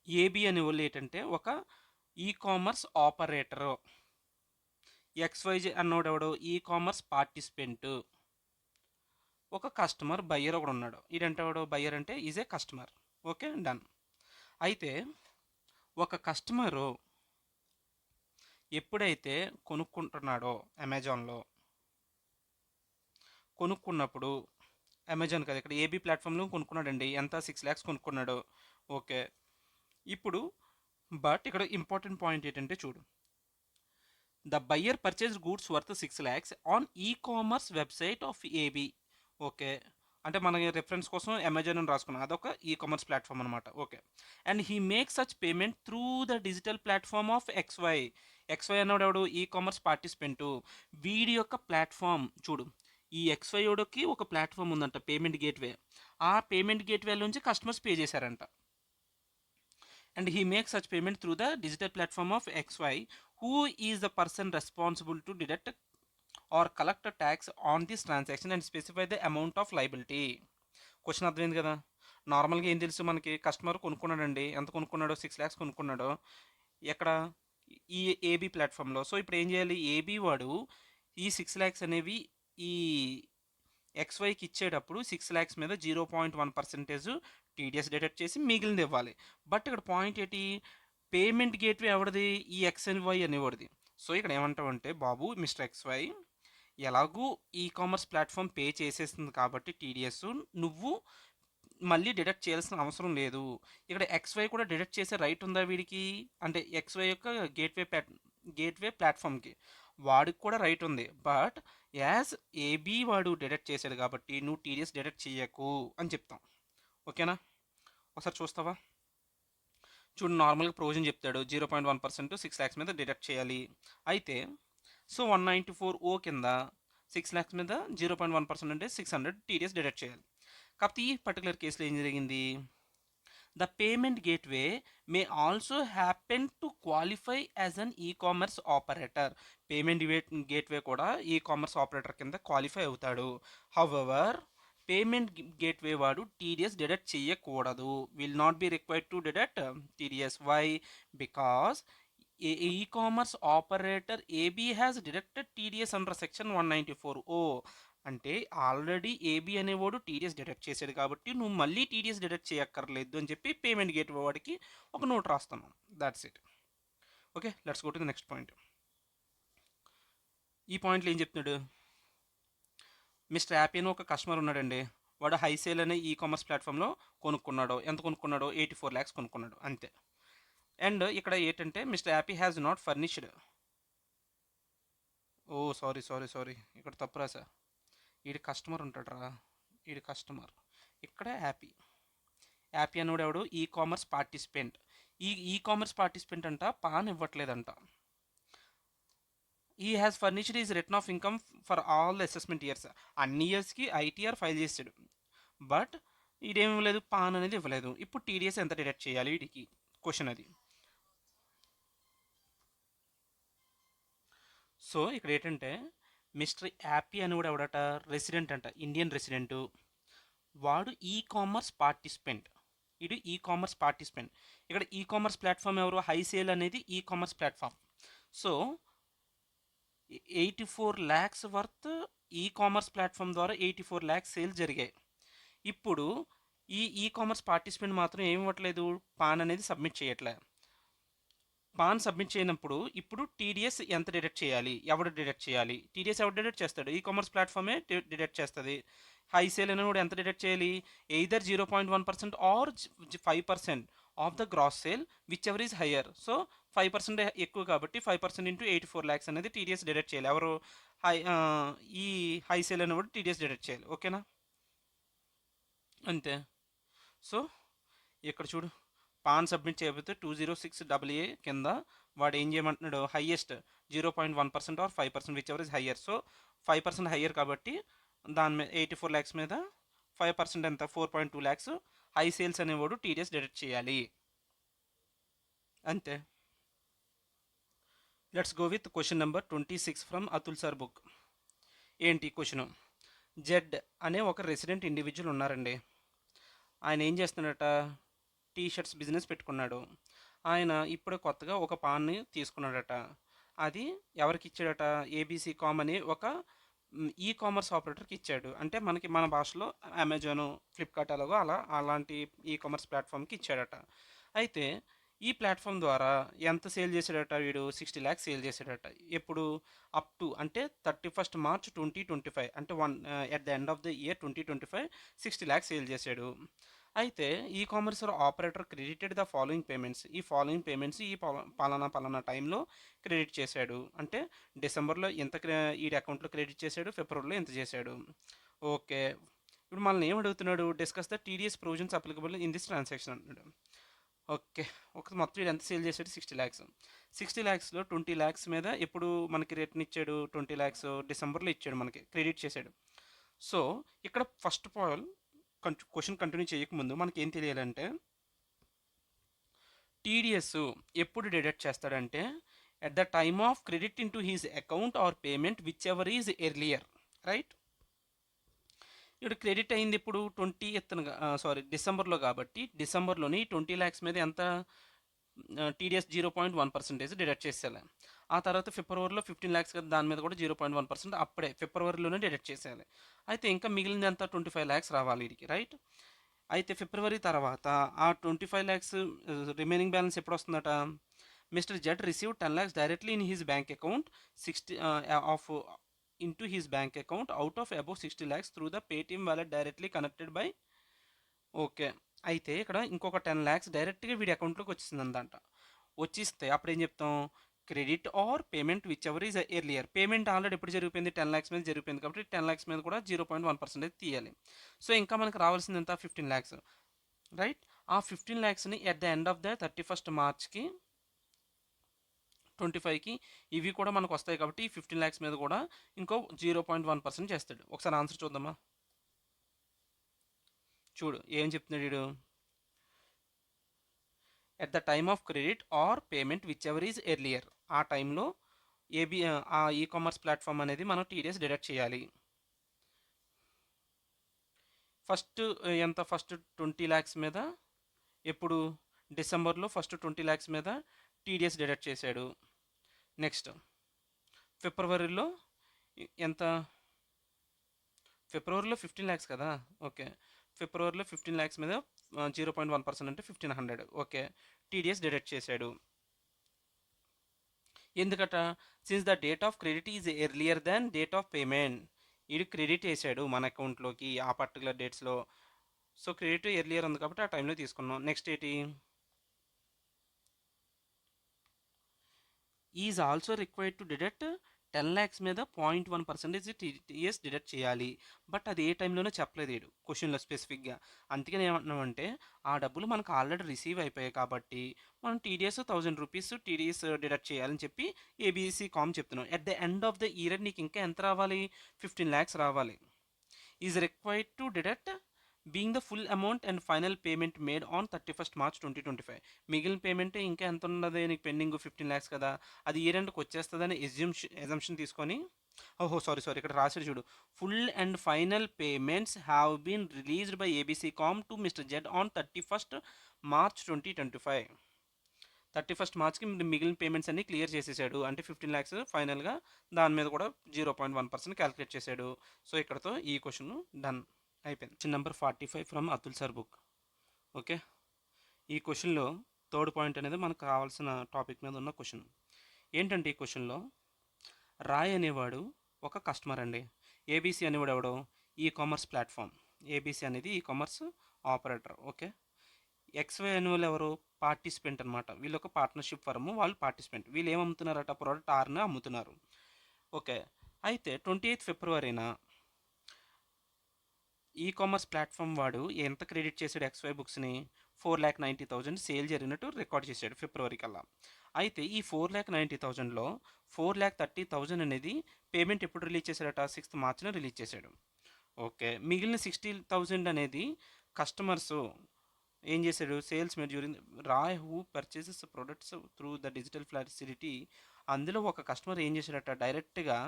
ఏబి అనే వాళ్ళు ఏంటంటే ఒక ఈ-కామర్స్ ఆపరేటరు, XYZ అన్నోడెవడో ఈ-కామర్స్ పార్టిసిపెంట్. ఒక కస్టమర్ బయ్యర్ ఒకడు ఉన్నాడు. ఈడంటాడు బయ్యర్ అంటే is a customer. Okay, done. అయితే ఒక కస్టమరు ఎప్పుడైతే కొనుక్కుంటున్నాడో అమెజాన్లో, కొనుక్కున్నప్పుడు అమెజాన్ కదా, ఇక్కడ ఏబీ ప్లాట్ఫామ్లో కొనుక్కున్నాడండి. ఎంత? 6 lakhs కొనుక్కున్నాడు. ఓకే. ఇప్పుడు బట్ ఇక్కడ ఇంపార్టెంట్ పాయింట్ ఏంటంటే చూడు, the buyer purchase goods worth 6 lakhs on ecommerce website of AB. Okay, అంటే మన రెఫరెన్స్ కోసం అమెజాన్ అని రాసుకున్నాం, అదొక ఈ-కామర్స్ ప్లాట్ఫామ్ అనమాట. Okay, and he make such payment through the digital platform of XY. XY అన్నవాడు ఎవడు? Ecommerce participant. వీడి యొక్క ప్లాట్ఫామ్ చూడు, ఈ ఎక్స్వైఓడికి ఒక ప్లాట్ఫామ్ ఉందంట, పేమెంట్ గేట్వే. ఆ పేమెంట్ గేట్వే నుంచి కస్టమర్స్ పే చేశారంట. And he make such payment through the digital platform of XY. Who is the person responsible to deduct or collect tax on this transaction and specify the amount of liability. Question అర్థమైంది కదా. నార్మల్గా ఏం తెలుసు మనకి, customer కొనుక్కున్నాడండి. ఎంత కొనుక్కున్నాడో? 6 lakhs కొనుక్కున్నాడు. ఎక్కడ? ఈ ఏబీ ప్లాట్ఫామ్లో. సో ఇప్పుడు ఏం చేయాలి? ఏబీ వాడు ఈ 6 lakhs అనేవి ఈ ఎక్స్వైకి ఇచ్చేటప్పుడు 6 lakhs మీద 0.1% టీడీఎస్ డిడక్ట్ చేసి మిగిలింది ఇవ్వాలి. బట్ ఇక్కడ పాయింట్ ఏంటి? పేమెంట్ గేట్వే ఎవరిది? ఈ ఎక్స్ఎన్వై అనేవాడిది. సో ఇక్కడ ఏమంటామంటే, బాబు మిస్టర్ ఎక్స్వై, ఎలాగూ ఈ కామర్స్ ప్లాట్ఫామ్ పే చేసేస్తుంది కాబట్టి టీడీఎస్ నువ్వు మళ్ళీ డిడక్ట్ చేయాల్సిన అవసరం లేదు. ఇక్కడ ఎక్స్వై కూడా డిడక్ట్ చేసే రైట్ ఉందా వీడికి? అంటే ఎక్స్వై యొక్క గేట్వే ప్లాట్ఫామ్కి వాడికి కూడా రైట్ ఉంది. బట్ యాజ్ ఏబీ వాడు డిడక్ట్ చేశాడు కాబట్టి నువ్వు టీడీఎస్ డిడక్ట్ చేయకు అని చెప్తాం. ఓకేనా? ఒకసారి చూస్తావా? చూడు, నార్మల్గా ప్రొవిజన్ చెప్తాడు 0.1% 6 lakhs మీద డిడక్ట్ చేయాలి. అయితే సో 194O కింద 6 lakhs మీద 0.1% అంటే 600 టీడీఎస్ డిడక్ట్ చేయాలి. కాకపోతే ఈ పర్టికులర్ కేసులో ఏం జరిగింది? The payment gateway may also happen to qualify as an ecommerce operator. Payment gateway కూడా ఈ కామర్స్ ఆపరేటర్ కింద క్వాలిఫై అవుతాడు. హౌఎవర్ పేమెంట్ గేట్వే వాడు టీడీఎస్ డిడక్ట్ చేయకూడదు. Will not be required to deduct TDS. Why? Because ecommerce operator AB has deducted TDS under section 194O. అంటే already AB అనేవాడు TDS deduct చేశాడు కాబట్టి నువ్వు మళ్ళీ టీడీఎస్ డిడక్ట్ చేయక్కర్లేదు అని చెప్పి పేమెంట్ గేట్వే వాడికి ఒక నోట్ రాస్తున్నాం. That's it. Okay, let's go to the next point. ఈ పాయింట్లో ఏం చెప్తున్నాడు? మిస్టర్ యాపీ అని ఒక కస్టమర్ ఉన్నాడండి. వాడు హైసేల్ అనే ఈ కామర్స్ ప్లాట్ఫామ్లో కొనుక్కున్నాడు. ఎంత కొనుక్కున్నాడు? 84 lakhs కొనుక్కున్నాడు, అంతే. అండ్ ఇక్కడ ఏంటంటే మిస్టర్ యాపీ has not furnished. Oh sorry sorry sorry, ఇక్కడ తప్పు రాసా. ఈడి కస్టమర్ ఉంటాడురా, ఈడి కస్టమర్. ఇక్కడ యాపీ. యాపీ అనేవాడు ఎవడు? ఈ కామర్స్ పార్టిసిపెంట్. ఈ కామర్స్ పార్టిసిపెంట్ అంట పాన్ ఇవ్వట్లేదంట. ఈ has furnished is return of income for all assessment years. అన్ని ఇయర్స్కి ఐటీఆర్ ఫైల్ చేసాడు. బట్ ఈడేమి ఇవ్వలేదు, పాన్ అనేది ఇవ్వలేదు. ఇప్పుడు టీడీఎస్ ఎంత డిడక్ట్ చేయాలి వీడికి? క్వశ్చన్ అది. సో ఇక్కడ ఏంటంటే మిస్టర్ యాపీ అని కూడా ఎవడట? రెసిడెంట్ అంట, ఇండియన్ రెసిడెంటు. వాడు ఈ కామర్స్ పార్టిసిపెంట్. ఇది ఈ కామర్స్ పార్టిసిపెంట్. ఇక్కడ ఈ కామర్స్ ప్లాట్ఫామ్ ఎవరు? హైసేల్ అనేది ఈ commerce platform. So 84 lakhs worth ఈ కామర్స్ ప్లాట్ఫామ్ ద్వారా 84 lakhs సేల్స్ జరిగాయి. ఇప్పుడు ఈ కామర్స్ పార్టిసిపెంట్ మాత్రం ఏమి ఇవ్వట్లేదు, పాన్ అనేది సబ్మిట్ చేయట్లే. పాన్ సబ్మిట్ చేయనప్పుడు ఇప్పుడు టీడీఎస్ ఎంత డిడక్ట్ చేయాలి? ఎవడు డిడక్ట్ చేయాలి? టీడీఎస్ ఎవడు డిడక్ట్ చేస్తాడు? ఈ కామర్స్ ప్లాట్ఫామే డిడక్ట్ చేస్తుంది. హైసేల్ అని కూడా ఎంత డిడక్ట్ చేయాలి? Either 0.1% or 5% of the gross sale whichever is higher. So 5% ఎక్కువ కాబట్టి 5% ఇంటూ 84 lakhs అనేది టీడీఎస్ డిడక్ట్ చేయాలి. ఎవరు? ఈ హైసేల్ అని కూడా టీడీఎస్ డిడక్ట్ చేయాలి. ఓకేనా? అంతే. సో ఇక్కడ చూడు, పాన్ సబ్మిట్ చేయకపోతే 206AA కింద వాడు ఏం చేయమంటున్నాడు? Highest 0.1% or 5% whichever is higher. So 5% higher కాబట్టి దాని మీద 84 lakhs మీద 5% ఎంత? 4.2 lakhs హై సేల్స్ అనేవాడు టీడీఎస్ డిడక్ట్ చేయాలి. అంతే. Let's go with question number 26 from Atul sir book. ఏంటి క్వశ్చన్? జెడ్ అనే ఒక రెసిడెంట్ ఇండివిజువల్ ఉన్నారండి. ఆయన ఏం చేస్తున్నాడట? టీ షర్ట్స్ బిజినెస్ పెట్టుకున్నాడు. ఆయన ఇప్పుడు కొత్తగా ఒక పాన్ని తీసుకున్నాడట. అది ఎవరికి ఇచ్చాడట? ఏబీసీ కామ్ అనే ఒక ఈ కామర్స్ ఆపరేటర్కి ఇచ్చాడు. అంటే మనకి మన భాషలో అమెజాను, ఫ్లిప్కార్ట్ ఎలాగో అలాంటి ఈ కామర్స్ ప్లాట్ఫామ్కి ఇచ్చాడట. అయితే ఈ ప్లాట్ఫామ్ ద్వారా ఎంత సేల్ చేశాడట వీడు? 60 lakhs సేల్ చేశాడట. ఎప్పుడు? అప్ టు అంటే 31st March 2025, అంటే at the end of the year 2025 60 lakhs sale చేశాడు. అయితే e commerce operator credited the following payments, ఈ ఫాలోయింగ్ పేమెంట్స్ ఈ పలానా టైంలో క్రెడిట్ చేశాడు. అంటే డిసెంబర్లో ఎంత ఈడి అకౌంట్లో క్రెడిట్ చేశాడు, ఫిబ్రవరిలో ఎంత చేశాడు. ఓకే, ఇప్పుడు మనల్ని ఏం అడుగుతున్నాడు? Discuss the TDS provisions applicable in this transaction అన్నాడు. ఓకే, ఒక మొత్తం వీడు ఎంత సేల్ చేశాడు? 60 lakhs. 60 lakhsలో 20 lakhs మీద ఎప్పుడు మనకి రిటర్న్ ఇచ్చాడు? 20 lakhs డిసెంబర్లో ఇచ్చాడు, మనకి క్రెడిట్ చేశాడు. సో ఇక్కడ first of all question continue చేయకముందు మనకి ఏం తెలియాలంటే, టీడీఎస్ ఎప్పుడు డిడక్ట్ చేస్తాడంటే, at the time of credit in to his account or payment whichever is earlier, right? ఇక్కడ క్రెడిట్ అయింది ఇప్పుడు 20th డిసెంబర్లో, కాబట్టి డిసెంబర్లోని 20 lakhs మీద ఎంత టీడీఎస్ 0.1% డిడక్ట్ చేసేయాలి. ఆ తర్వాత ఫిబ్రవరిలో 15 lakhs కదా, దాని మీద కూడా 0.1% అప్పుడే ఫిబ్రవరిలోనే డిడక్ట్ చేసేయాలి. అయితే ఇంకా మిగిలింది ఎంత? 25 lakhs రావాలి వీడికి, రైట్? అయితే ఫిబ్రవరి తర్వాత ఆ 25 lakhs రిమైనింగ్ బ్యాలెన్స్ ఎప్పుడు వస్తుందట? Mister Z receive 10 lakhs directly in his bank account 60 of into his bank account out of above 60 lakhs through the Paytm wallet directly connected by. Okay, అయితే ఇక్కడ ఇంకొక 10 lakhs డైరెక్ట్గా వీడి అకౌంట్లోకి వచ్చిందంట. వచ్చిస్తే అప్పుడు ఏం చెప్తాం? Credit are payment whichever is earlier. Payment already ఎప్పుడు జరిగిపోయింది? 10 lakhs మీద జరిగిపోయింది, కాబట్టి 10 lakhs మీద కూడా 0.1% తీయాలి. సో ఇంకా మనకు రావాల్సింది ఎంత? 15 lakhs, రైట్? ఆ 15 lakhsని at the end of the 31st March 25కి ఇవి కూడా మనకు వస్తాయి, కాబట్టి 15 lakhs మీద కూడా ఇంకో 0.1% చేస్తాడు. ఒకసారి ఆన్సర్ చూద్దామా? చూడు ఏం చెప్తున్నాడు వీడు? At the time of credit are payment whichever is earlier, ఆ టైంలో ఆ ఈ కామర్స్ ప్లాట్ఫామ్ అనేది మనం టీడీఎస్ డిడక్ట్ చేయాలి. ఫస్ట్ ఫస్ట్ 20 lakhs మీద ఎప్పుడు? డిసెంబర్లో ఫస్ట్ 20 lakhs మీద టీడీఎస్ డిడక్ట్ చేశాడు. నెక్స్ట్ ఫిబ్రవరిలో ఎంత? ఫిబ్రవరిలో 15 lakhs కదా. ఓకే, ఫిబ్రవరిలో 15 lakhs మీద 0.1% అంటే 1500. ఓకే, టీడీఎస్ డిడక్ట్ చేశాడు. ఎందుకట? Since the date of credit is earlier than date of payment. ఇది క్రెడిట్ వేసాడు మన అకౌంట్లోకి ఆ పర్టికులర్ డేట్స్లో. సో క్రెడిట్ ఎర్లియర్ ఉంది కాబట్టి ఆ టైంలో తీసుకున్నాం. నెక్స్ట్ ఏంటి? Is also required to deduct 10 lakhs మీద 0.1% టీడీఎస్ డిడక్ట్ చేయాలి. బట్ అది ఏ టైంలోనో చెప్పలేదు వీడు క్వశ్చన్లో స్పెసిఫిక్గా. అందుకని ఏమంటున్నామంటే, ఆ డబ్బులు మనకు ఆల్రెడీ రిసీవ్ అయిపోయాయి కాబట్టి మనం టీడీఎస్ 1000 రూపీస్ టీడీఎస్ డిడక్ట్ చేయాలని చెప్పి ఏబీసీ కామ్ చెప్తున్నాం. At the end of the year నీకు ఇంకా ఎంత రావాలి? 15 lakhs రావాలి. Is required to deduct being the full amount and final payment made on 31st March 2025. మిగిలిన పేమెంట్ ఇంకా ఎంత ఉన్నది నీకు పెండింగ్? 15 lakhs కదా, అది ఇయర్ ఎండ్కి వచ్చేస్తుందని ఎజంప్షన్ తీసుకొని, ఓహో సారీ ఇక్కడ రాసాడు చూడు. Full and final payments have been released by ABC com to mister Z on 31st March 2025. 31st Marchకి మిగిలిన పేమెంట్స్ అన్ని క్లియర్ చేసేసాడు. అంటే 15 lakhs ఫైనల్గా దాని మీద కూడా 0.1% క్యాలిక్యులేట్ చేశాడు. సో ఇక్కడతో ఈ క్వశ్చన్ డన్ అయిపోయింది. Question number 45 from Atul sir book. Okay, ఈ క్వశ్చన్లో థర్డ్ పాయింట్ అనేది మనకు కావాల్సిన టాపిక్ మీద ఉన్న క్వశ్చన్ ఏంటంటే, ఈ క్వశ్చన్లో రాయ్ అనేవాడు ఒక కస్టమర్ అండి. ఏబీసీ అనేవాడు ఎవడో? ఈ కామర్స్ ప్లాట్ఫామ్. ఏబీసీ అనేది e commerce operator. Okay, XY అనేవాళ్ళు ఎవరు? పార్టిసిపెంట్ అనమాట. వీళ్ళు ఒక పార్ట్నర్షిప్ ఫర్మ్, వాళ్ళు పార్టిసిపెంట్. వీళ్ళు ఏం అమ్ముతున్నారట? ప్రోడక్ట్ ఆర్ని అమ్ముతున్నారు. ఓకే, అయితే 28th February ఈ కామర్స్ ప్లాట్ఫామ్ వాడు ఎంత క్రెడిట్ చేశాడు ఎక్స్వై బుక్స్ని? 4,90,000 సేల్ జరిగినట్టు రికార్డ్ చేశాడు ఫిబ్రవరి కల్లా. అయితే ఈ 4,90,000లో 4,30,000 అనేది పేమెంట్ ఎప్పుడు రిలీజ్ చేశాడట? 6th March రిలీజ్ చేశాడు. ఓకే, మిగిలిన 60,000 అనేది కస్టమర్స్ ఏం చేశాడు? సేల్స్ మేడ్ డ్యూరింగ్ రాయ్ who purchases products through the digital facility. అందులో ఒక కస్టమర్ ఏం చేశాడట? డైరెక్ట్గా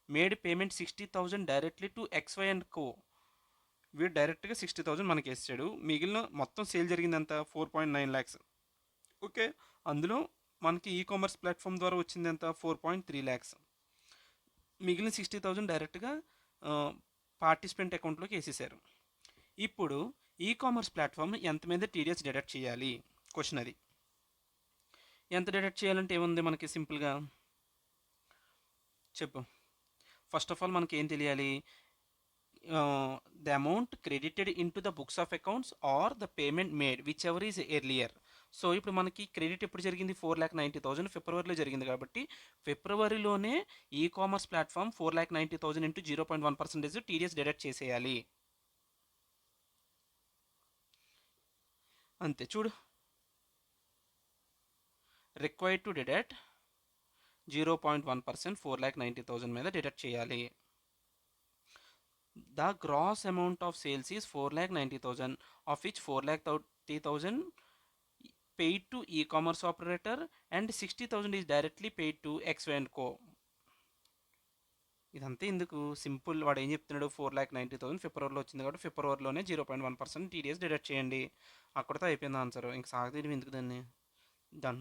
made payment 60,000 directly to XY and co. వీడు డైరెక్ట్గా 60,000 మనకి వేసాడు. మిగిలిన మొత్తం సేల్ జరిగిందంత 4.9 lakhs. ఓకే, అందులో మనకి ఈ కామర్స్ ప్లాట్ఫామ్ ద్వారా వచ్చింది ఎంత? 4.3 lakhs. మిగిలిన 60,000 డైరెక్ట్గా పార్టిసిపెంట్ అకౌంట్లోకి వేసేసారు. ఇప్పుడు ఈ కామర్స్ ప్లాట్ఫామ్ ఎంత మీద టీడీఎస్ డిడక్ట్ చేయాలి క్వశ్చన్ అది. ఎంత డిడక్ట్ చేయాలంటే ఏముంది మనకి సింపుల్గా చెప్పు. ఫస్ట్ ఆఫ్ ఆల్ మనకి ఏం తెలియాలి, the amount credited in to the books of accounts or the payment made whichever is earlier. So ఇప్పుడు మనకి క్రెడిట్ ఎప్పుడు జరిగింది, 4,90,000 ఫిబ్రవరిలో జరిగింది కాబట్టి ఫిబ్రవరిలోనే e commerce platform 4,90,000 into 0.1% TDS deduct చేసేయాలి. అంతే చూడు, రిక్వైర్డ్ టు డిడక్ట్ 0.1% 4,90,000 మీద డిడక్ట్ చేయాలి. The gross amount of sales is 4,90,000 of which 4,30,000 paid to e-commerce operator and 60,000 is directly paid to XY and Co. ఇదంతా ఎందుకు, సింపుల్. వాడు ఏం చెప్తున్నాడు, 4,90,000 ఫిబ్రవరిలో వచ్చింది కాబట్టి ఫిబ్రవరిలోనే 0.1% టీడీఎస్ డిడక్ట్ చేయండి. అక్కడితో అయిపోయింది ఆన్సర్. ఇంక సాగదీయడం ఎందుకు దాన్ని. డన్.